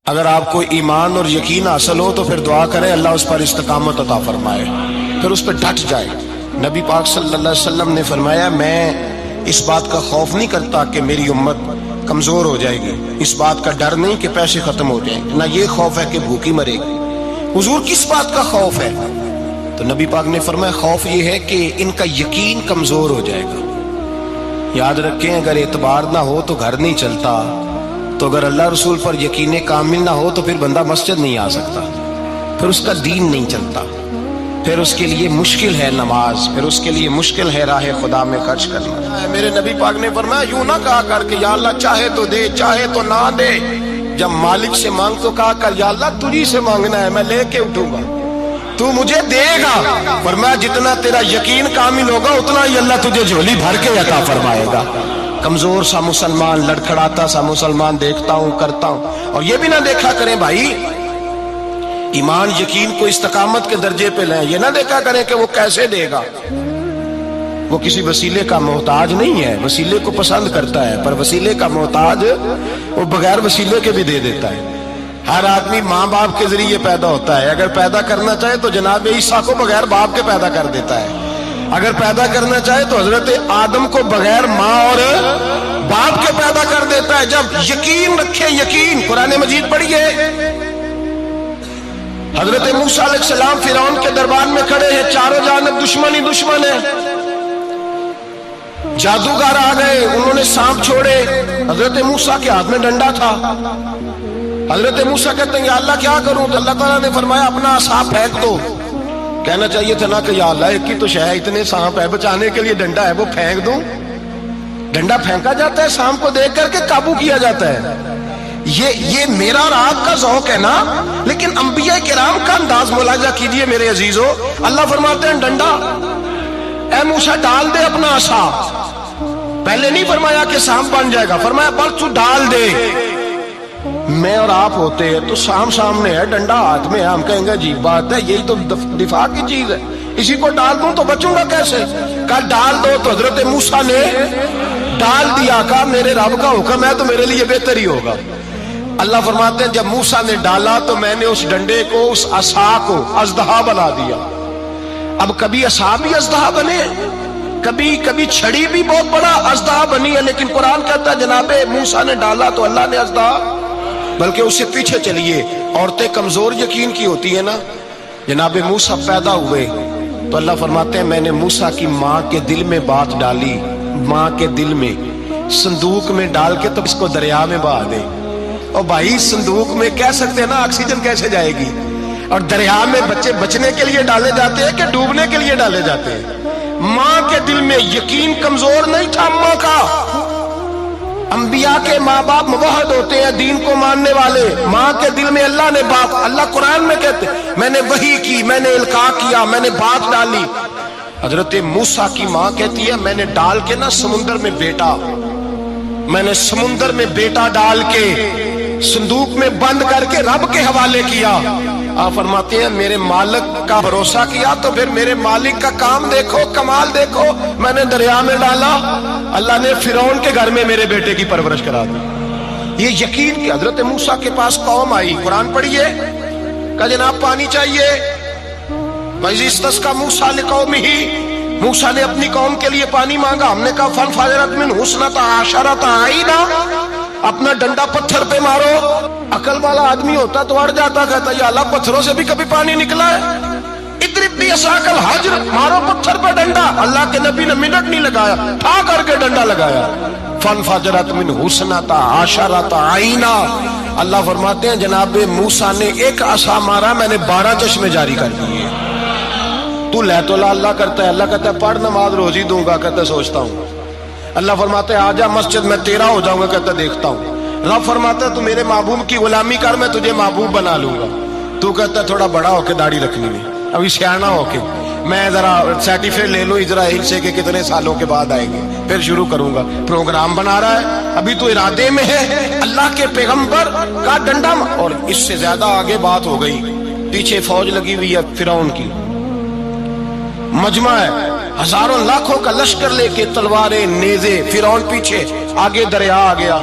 اگر آپ کو ایمان اور یقین حاصل ہو تو پھر دعا کریں اللہ اس پر استقامت عطا فرمائے، پھر اس پہ ڈٹ جائے۔ نبی پاک صلی اللہ علیہ وسلم نے فرمایا میں اس بات کا خوف نہیں کرتا کہ میری امت کمزور ہو جائے گی، اس بات کا ڈر نہیں کہ پیسے ختم ہو جائیں، نہ یہ خوف ہے کہ بھوکی مرے گی۔ حضور کس بات کا خوف ہے؟ تو نبی پاک نے فرمایا خوف یہ ہے کہ ان کا یقین کمزور ہو جائے گا۔ یاد رکھیں اگر اعتبار نہ ہو تو گھر نہیں چلتا، تو اگر اللہ رسول پر یقین کامل نہ ہو تو پھر بندہ مسجد نہیں آ سکتا، پھر اس کا دین نہیں چلتا، پھر اس کے لیے مشکل ہے نماز، پھر اس کے لیے مشکل ہے راہ خدا میں خرچ کرنا۔ میرے نبی پاک نے فرمایا یوں نہ کہا کر کہ یا اللہ چاہے تو دے چاہے تو نہ دے، جب مالک سے مانگ تو کہا کر یا اللہ تجھی سے مانگنا ہے، میں لے کے اٹھوں گا، تو مجھے دے گا۔ فرمایا جتنا تیرا یقین کامل ہوگا اتنا ہی اللہ تجھے جھولی بھر کے عطا فرمائے گا۔ کمزور سا مسلمان، لڑکھڑاتا سا مسلمان دیکھتا ہوں کرتا ہوں، اور یہ بھی نہ دیکھا کریں بھائی ایمان یقین کو استقامت کے درجے پہ لیں، یہ نہ دیکھا کریں کہ وہ کیسے دے گا، وہ کسی وسیلے کا محتاج نہیں ہے، وسیلے کو پسند کرتا ہے، پر وسیلے کا محتاج وہ بغیر وسیلے کے بھی دے دیتا ہے۔ ہر آدمی ماں باپ کے ذریعے پیدا ہوتا ہے، اگر پیدا کرنا چاہے تو جناب عیسیٰ کو بغیر باپ کے پیدا کر دیتا ہے، اگر پیدا کرنا چاہے تو حضرت آدم کو بغیر ماں اور باپ کے پیدا کر دیتا ہے۔ جب یقین رکھے، یقین قرآن مجید پڑھیے، حضرت موسیٰ علیہ السلام فرعون کے دربار میں کھڑے ہیں، چاروں جانب دشمن ہی دشمن ہے، جادوگر آ گئے، انہوں نے سانپ چھوڑے، حضرت موسیٰ کے ہاتھ میں ڈنڈا تھا۔ حضرت موسیٰ کہتے ہیں یا اللہ کیا کروں؟ تو اللہ تعالیٰ نے فرمایا اپنا عصا پھینک دو۔ کہنا چاہیے تھا نا کہ یا اللہ ایک ہی تو شے ہے، اتنے سانپ ہے، بچانے کے لیے ڈنڈا ہے وہ پھینک دوں؟ ڈنڈا پھینکا جاتا ہے، سانپ کو دیکھ کر کے قابو کیا جاتا ہے۔ یہ میرا اور آپ کا ذوق ہے نا، لیکن انبیاء کرام کا انداز ملاحظہ کیجئے میرے عزیزو۔ اللہ فرماتے ہیں ڈنڈا اے موسیٰ ڈال دے اپنا عصا، پہلے نہیں فرمایا کہ سانپ بن جائے گا، فرمایا بس تو ڈال دے۔ میں اور آپ ہوتے ہیں تو سام سامنے ہے، ڈنڈا ہاتھ میں ہے، ہم کہیں گے عجیب بات ہے، یہی تو دفاع کی چیز ہے، اسی کو ڈال دوں تو بچوں گا کیسے؟ کہا ڈال دو، تو حضرت موسیٰ نے ڈال دیا، کہا میرے رب کا حکم ہے تو میرے لیے بہتر ہی ہوگا۔ اللہ فرماتے ہیں جب موسیٰ نے ڈالا تو میں نے اس ڈنڈے کو، اس عصا کو اژدہا بنا دیا۔ اب کبھی عصا بھی اژدہا بنے، کبھی چھڑی بھی بہت بڑا اژدہا بنی ہے، لیکن قرآن کہتا ہے جناب موسیٰ نے ڈالا تو اللہ نے اژدہا، بلکہ اس سے پیچھے چلیے، عورتیں کمزور یقین کی ہوتی ہیں نا، جناب موسیٰ پیدا ہوئے تو اللہ فرماتے ہیں میں نے موسیٰ کی ماں کے دل میں بات ڈالی، ماں کے دل میں، صندوق میں ڈال کے تو اس کو دریا میں بہا دے۔ اور بھائی صندوق میں کہہ سکتے ہیں نا آکسیجن کیسے جائے گی، اور دریا میں بچے بچنے کے لیے ڈالے جاتے ہیں کہ ڈوبنے کے لیے ڈالے جاتے ہیں؟ ماں کے دل میں یقین کمزور نہیں تھا ماں کا۔ انبیاء کے ماں باپ موحد ہوتے ہیں، دین کو ماننے والے، ماں کے دل میں اللہ نے بات، اللہ قرآن میں کہتے میں نے وحی کی، میں نے القاء کیا، میں نے بات ڈالی۔ حضرت موسیٰ کی ماں کہتی ہے میں نے ڈال کے نا سمندر میں بیٹا، میں نے سمندر میں بیٹا ڈال کے صندوق میں بند کر کے رب کے حوالے کیا۔ آپ فرماتے ہیں میرے مالک کا بھروسہ کیا تو پھر میرے مالک کا کام دیکھو، کمال دیکھو، میں نے دریا میں ڈالا، اللہ نے فرعون کے گھر میں میرے بیٹے کی پرورش کرا دی۔ یہ یقین کہ حضرت موسیٰ کے پاس قوم آئی، قرآن پڑھیے، کہ جناب پانی چاہیے، وَإِذِ اسْتَسْقَىٰ مُوسَىٰ لِقَوْمِهِ، موسیٰ نے اپنی قوم کے لیے پانی مانگا، ہم نے کہا فَانْفَجَرَتْ مِنْهُ اثْنَتَا عَشَرَةَ عَيْنًا، اپنا ڈنڈا پتھر پہ مارو۔ عقل والا آدمی ہوتا تو اڑ جاتا، کہتا یا اللہ پتھروں سے بھی کبھی پانی نکلا ہے؟ اضرب بعصاک الحجر، مارو پتھر پہ ڈنڈا۔ اللہ کے نبی نے منٹ نہیں لگایا، ٹھا کر کے ڈنڈا لگایا، فَانْفَجَرَتْ مِنْهُ اثْنَتَا عَشَرَةَ عَيْنًا۔ اللہ فرماتے ہیں جناب موسیٰ نے ایک عصا مارا، میں نے 12 چشمے جاری کر دیے۔ تو لے تو اللہ کرتا ہے، اللہ کہتا ہے پڑھ نماز روزی دوں گا، کہتا ہے سوچتا ہوں۔ اللہ فرماتا ہے آجا مسجد میں تیرا ہو جاؤں گا، کہتا ہے دیکھتا ہوں۔ رب فرماتا ہے تو میرے محبوب کی غلامی کر، میں تجھے محبوب بنا لوں گا۔ تو کہتا ہے تھوڑا بڑا ہو کے داڑھی رکھنی ہے، ابھی سیانا ہو کے میں ذرا سرٹیفکیٹ لے لوں اسرائیل سے کہ کتنے سالوں کے بعد آئیں گے، پھر شروع کروں گا۔ پروگرام بنا رہا ہے، ابھی تو ارادے میں ہے۔ اللہ کے پیغمبر کا ڈنڈا، اور اس سے زیادہ آگے بات ہو گئی، پیچھے فوج لگی ہوئی ہے فرعون کی، مجمع ہے، ہزاروں لاکھوں کا لشکر لے کے، تلواریں نیزے، فرعون پیچھے، آگے دریا آ گیا۔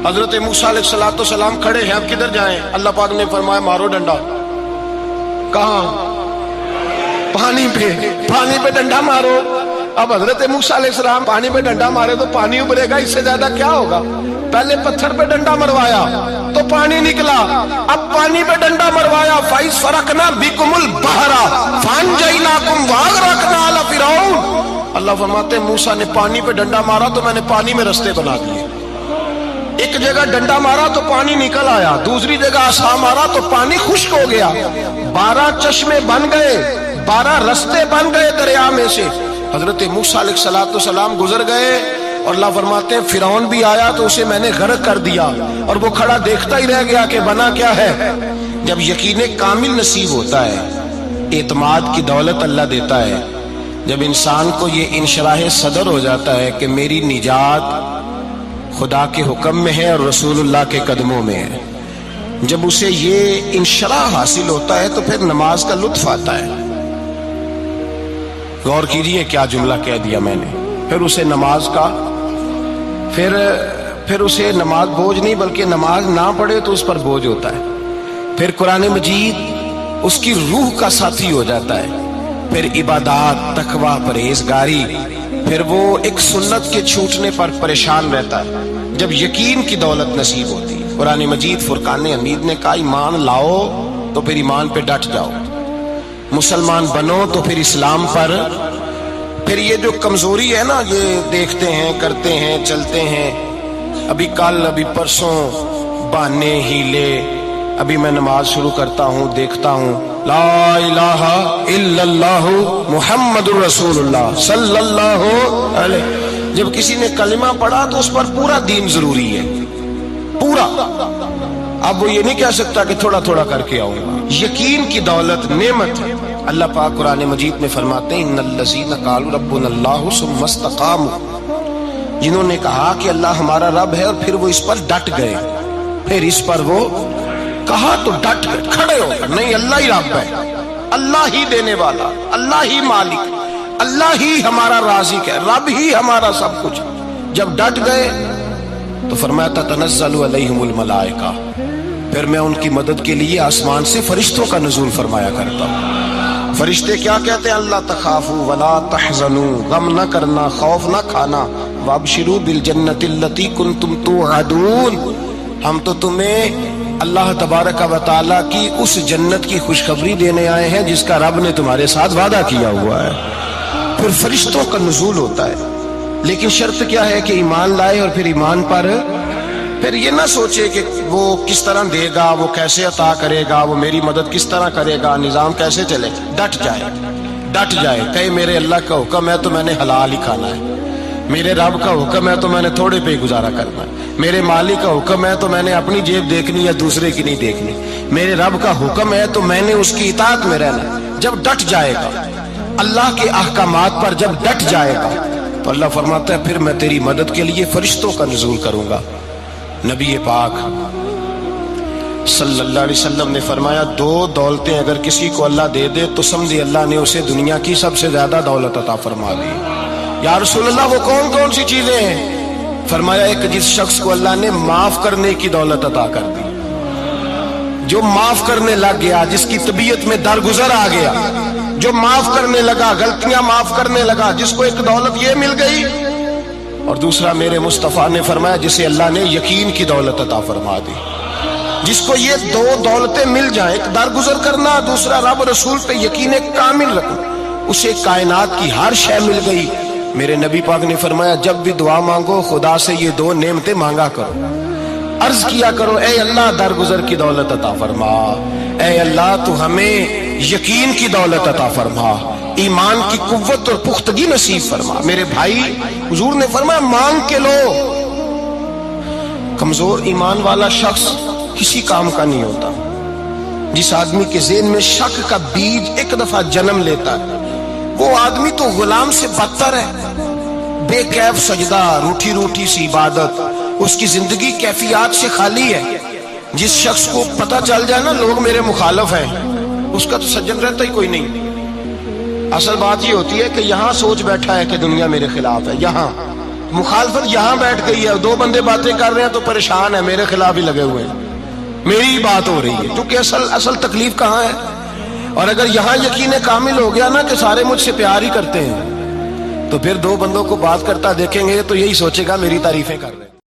حضرت موسیٰ علیہ السلام کھڑے ہیں، اب کدھر جائیں؟ اللہ پاک نے فرمایا مارو ڈنڈا۔ کہاں؟ پانی پہ ڈنڈا مارو۔ اب حضرت موسیٰ علیہ السلام پانی پہ ڈنڈا مارے تو پانی ابھرے گا، اس سے زیادہ کیا ہوگا؟ پہلے پتھر پہ ڈنڈا مروایا تو پانی نکلا، اب پانی پہ ڈنڈا مروایا فَإِذْ فَرَقْنَا بِكُمُ الْبَحْرَ فَأَنْجَيْنَاكُمْ وَأَغْرَقْنَا آلَ فِرْعَوْنَ۔ اللہ فرماتے ہیں موسیٰ نے پانی پہ ڈنڈا مارا تو میں نے پانی میں رستے بنا دیے۔ ایک جگہ ڈنڈا مارا تو پانی نکل آیا، دوسری جگہ عصا مارا تو پانی خشک ہو گیا، 12 چشمے بن گئے، 12 رستے بن گئے دریا میں سے۔ حضرت موسیٰ علیہ السلام گزر گئے اور اللہ فرماتے ہیں فرعون بھی آیا تو اسے میں نے غرق کر دیا، اور وہ کھڑا دیکھتا ہی رہ گیا کہ بنا کیا ہے۔ جب یقین کامل نصیب ہوتا ہے، اعتماد کی دولت اللہ دیتا ہے، جب انسان کو یہ انشراح صدر ہو جاتا ہے کہ میری نجات خدا کے حکم میں ہے اور رسول اللہ کے قدموں میں ہے، جب اسے یہ انشراح حاصل ہوتا ہے تو پھر نماز کا لطف آتا ہے۔ غور کیجئے کیا جملہ کہہ دیا میں نے۔ پھر اسے نماز کا پھر اسے نماز بوجھ نہیں، بلکہ نماز نہ پڑھے تو اس پر بوجھ ہوتا ہے۔ پھر قرآن مجید اس کی روح کا ساتھی ہو جاتا ہے، پھر عبادات، تقوی، پرہیزگاری، پھر وہ ایک سنت کے چھوٹنے پر پریشان رہتا ہے۔ جب یقین کی دولت نصیب ہوتی ہے، قرآن مجید فرقان حمید نے کہا ایمان لاؤ تو پھر ایمان پہ ڈٹ جاؤ، مسلمان بنو تو پھر اسلام پر۔ پھر یہ جو کمزوری ہے نا، یہ دیکھتے ہیں، کرتے ہیں، چلتے ہیں، ابھی کل ابھی پرسوں بہانے ہیلے، ابھی میں نماز شروع کرتا ہوں دیکھتا ہوں لا الہ الا اللہ محمد الرسول اللہ صلی اللہ علیہ۔ جب کسی نے کلمہ پڑھا تو اس پر پورا دین ضروری ہے، پورا۔ اب وہ یہ نہیں کہہ سکتا کہ تھوڑا تھوڑا کر کے آؤں گا۔ یقین کی دولت نعمت ہے۔ اللہ پاک قرآن مجید میں فرماتے ہیں ان الذین قالوا ربنا اللہ ثم استقاموا، جنہوں نے کہا کہ اللہ ہمارا رب ہے اور پھر وہ اس پر ڈٹ گئے، پھر اس پر وہ کہا تو ڈٹ گئے، کھڑے ہو کر نہیں اللہ ہی رب ہے، اللہ ہی دینے والا، اللہ ہی مالک، اللہ ہی ہمارا رازق ہے، رب ہی ہمارا سب کچھ۔ جب ڈٹ گئے تو فرمایا تتنزل علیہم الملائکہ، پھر میں ان کی مدد کے لیے آسمان سے فرشتوں کا نزول فرمایا کرتا ہوں۔ فرشتے کیا کہتے ہیں؟ اللہ تخافوا ولا تحزنوا، غم نہ کرنا، خوف نہ کھانا، وابشروا بالجنۃ التی کنتم توعدون، ہم تو تمہیں اللہ تبارک و تعالیٰ کی اس جنت کی خوشخبری دینے آئے ہیں جس کا رب نے تمہارے ساتھ وعدہ کیا ہوا ہے۔ پھر فرشتوں کا نزول ہوتا ہے، لیکن شرط کیا ہے کہ ایمان لائے، اور پھر ایمان پر پھر یہ نہ سوچے کہ وہ کس طرح دے گا، وہ کیسے عطا کرے گا، وہ میری مدد کس طرح کرے گا، نظام کیسے چلے، ڈٹ جائے کہے میرے اللہ کا حکم ہے تو میں نے حلال ہی کھانا ہے، میرے رب کا حکم ہے تو میں نے تھوڑے پہ ہی گزارا کرنا ہے، میرے مالک کا حکم ہے تو میں نے اپنی جیب دیکھنی یا دوسرے کی نہیں دیکھنی، میرے رب کا حکم ہے تو میں نے اس کی اطاعت میں رہنا۔ جب ڈٹ جائے گا اللہ کے احکامات پر، جب ڈٹ جائے گا تو اللہ فرماتا ہے پھر میں تیری مدد کے لیے فرشتوں کا نزول کروں گا۔ نبی پاک صلی اللہ علیہ وسلم نے فرمایا 2 دولتیں اگر کسی کو اللہ دے دے تو سمجھے اللہ نے اسے دنیا کی سب سے زیادہ دولت عطا فرما دی۔ یا رسول اللہ وہ کون کون سی چیزیں ہیں؟ فرمایا ایک جس شخص کو اللہ نے معاف کرنے کی دولت عطا کر دی، جو معاف کرنے لگ گیا، جس کی طبیعت میں درگزر آ گیا، جو معاف کرنے لگا، غلطیاں معاف کرنے لگا، جس کو ایک دولت یہ مل گئی۔ اور دوسرا میرے مصطفیٰ نے فرمایا جسے اللہ نے یقین کی دولت عطا فرما دی، جس کو یہ 2 دولتیں مل جائیں، ایک درگزر کرنا، دوسرا رب رسول پہ یقین کامل رکھنا، اسے کائنات کی ہر شے مل گئی۔ میرے نبی پاک نے فرمایا جب بھی دعا مانگو خدا سے یہ 2 نعمتیں مانگا کرو، عرض کیا کرو اے اللہ درگزر کی دولت عطا فرما، اے اللہ تو ہمیں یقین کی دولت عطا فرما، ایمان کی قوت اور پختگی نصیب فرما۔ میرے بھائی حضور نے فرمایا مانگ کے لو۔ کمزور ایمان والا شخص کسی کام کا نہیں ہوتا۔ جس آدمی کے ذہن میں شک کا بیج ایک دفعہ جنم لیتا ہے وہ آدمی تو غلام سے بدتر ہے، بے کیف سجدہ، روٹھی روٹھی سی عبادت، اس کی زندگی کیفیات سے خالی ہے۔ جس شخص کو پتہ چل جائے نا لوگ میرے مخالف ہیں، اس کا تو سجن رہتا ہی کوئی نہیں۔ اصل بات یہ ہوتی ہے کہ یہاں سوچ بیٹھا ہے کہ دنیا میرے خلاف ہے، یہاں مخالفت یہاں بیٹھ گئی ہے، دو بندے باتیں کر رہے ہیں تو پریشان ہے، میرے خلاف ہی لگے ہوئے ہیں، میری ہی بات ہو رہی ہے، کیونکہ اصل تکلیف کہاں ہے؟ اور اگر یہاں یقین کامل ہو گیا نا کہ سارے مجھ سے پیار ہی کرتے ہیں، تو پھر دو بندوں کو بات کرتا دیکھیں گے تو یہی سوچے گا میری تعریفیں کر رہے ہیں۔